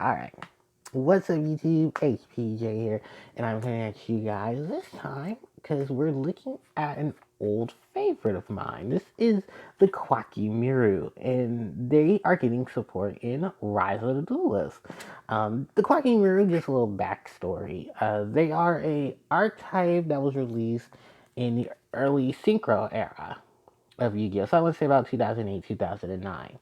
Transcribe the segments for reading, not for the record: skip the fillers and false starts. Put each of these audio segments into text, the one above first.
Alright, what's up YouTube? HPJ here, and I'm coming at you guys this time because we're looking at an old favorite of mine. This is the Koa'ki Meiru, and they are getting support in Rise of the Duelists. The Koa'ki Meiru, just a little backstory. They are a archetype that was released in the early Synchro era of Yu-Gi-Oh! So I would say about 2008, 2009.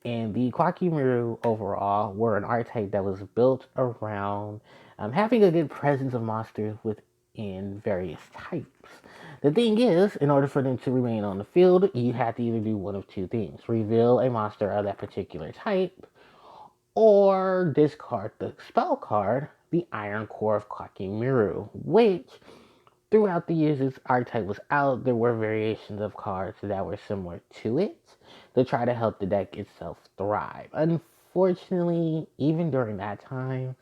And the Koa'ki Meiru overall were an archetype that was built around having a good presence of monsters within various types. The thing is, in order for them to remain on the field, you had to either do one of two things. Reveal a monster of that particular type, or discard the spell card, the Iron Core of Koa'ki Meiru, which throughout the years this archetype was out, there were variations of cards that were similar to it to try to help the deck itself thrive. Unfortunately, even during that time,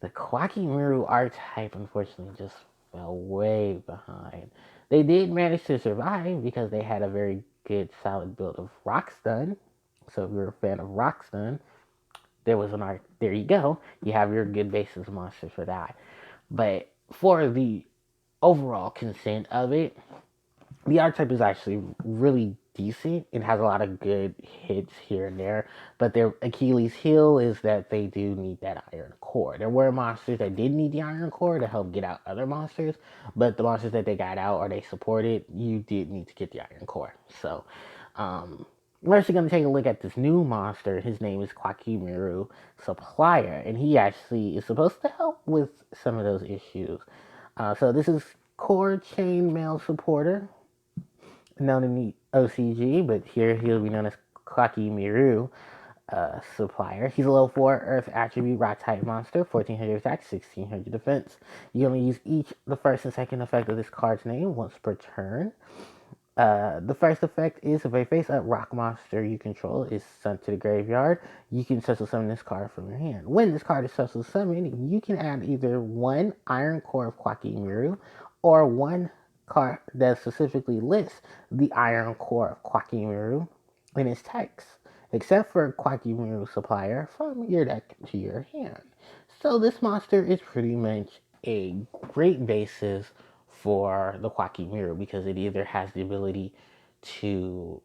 the Koa'ki Meiru archetype unfortunately just fell way behind. They did manage to survive because they had a very good solid build of Rockstun. So if you're a fan of Rockstun, there you go. You have your good basis monsters for that. But for the overall consent of it, the archetype is actually really decent. It has a lot of good hits here and there, but their Achilles heel is that they do need that iron core. There were monsters that did need the iron core to help get out other monsters, but the monsters that they got out or they supported, you did need to get the iron core. So, we're actually going to take a look at this new monster. His name is Koa'ki Meiru Supplier, and he actually is supposed to help with some of those issues. So this is Core Chainmail Supporter, known in the OCG, but here he'll be known as Koa'ki Meiru Supplier. He's a level 4 Earth Attribute Rock type monster, 1400 attack, 1600 defense. You only use the first and second effect of this card's name once per turn. The first effect is if a face-up rock monster you control is sent to the graveyard, you can special summon this card from your hand. When this card is special summoned, you can add either one Iron Core of Koa'ki Meiru or one card that specifically lists the Iron Core of Koa'ki Meiru in its text, except for Koa'ki Meiru Supplier from your deck to your hand. So this monster is pretty much a great basis for the Koa'ki Meiru because it either has the ability to,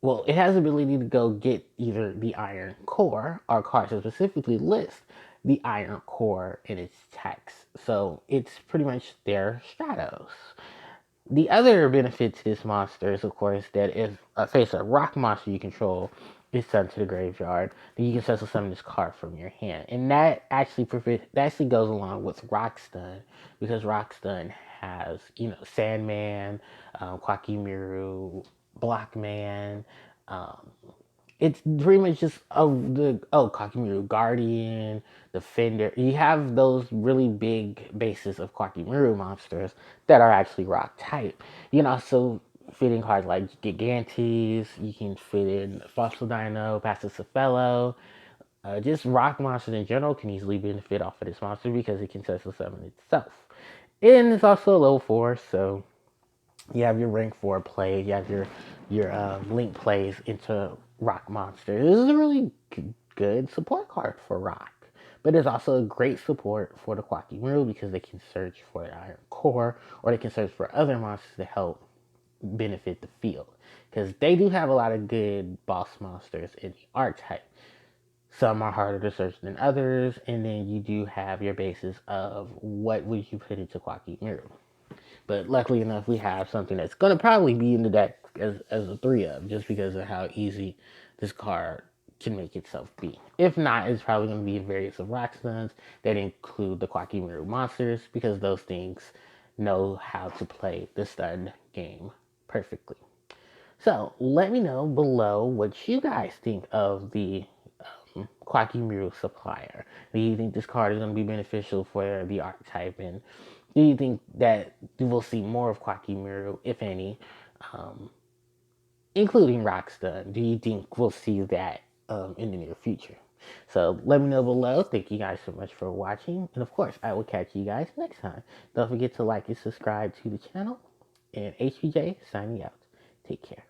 well, it has the ability to go get either the Iron Core or cards that specifically list the Iron Core in its text. So it's pretty much their Stratos. The other benefit to this monster is, of course, that if a face-up rock monster you control is sent to the graveyard, then you can special summon this card from your hand. And that actually goes along with Rockstun, because Rockstun has, Sandman, Koa'ki Meiru, Blockman. It's pretty much just Koa'ki Meiru Guardian, Defender. You have those really big bases of Koa'ki Meiru monsters that are actually rock type. You can also fit in cards like Gigantes. You can fit in Fossil Dino, Pacicephallo. Just rock monsters in general can easily benefit off of this monster because it can special summon itself. And it's also a level 4, so you have your rank 4 plays, you have your link plays into rock monsters. This is a really good support card for rock. But there's also a great support for the Koa'ki Meiru because they can search for the Iron Core, or they can search for other monsters to help benefit the field. Because they do have a lot of good boss monsters in the archetype. Some are harder to search than others, and then you do have your basis of what would you put into Koa'ki Meiru. But luckily enough, we have something that's going to probably be in the deck as a 3-of, just because of how easy this card can make itself be. If not, it's probably going to be in various of Rockstuns that include the Koa'ki Meiru monsters, because those things know how to play the stun game perfectly. So let me know below what you guys think of the Koa'ki Meiru Supplier. Do you think this card is going to be beneficial for the archetype, and do you think that we'll see more of Koa'ki Meiru, if any, including Rockstun? Do you think we'll see that in the near future? So let me know below. Thank you guys so much for watching, and of course I will catch you guys next time. Don't forget to like and subscribe to the channel, and HPJ signing out. Take care.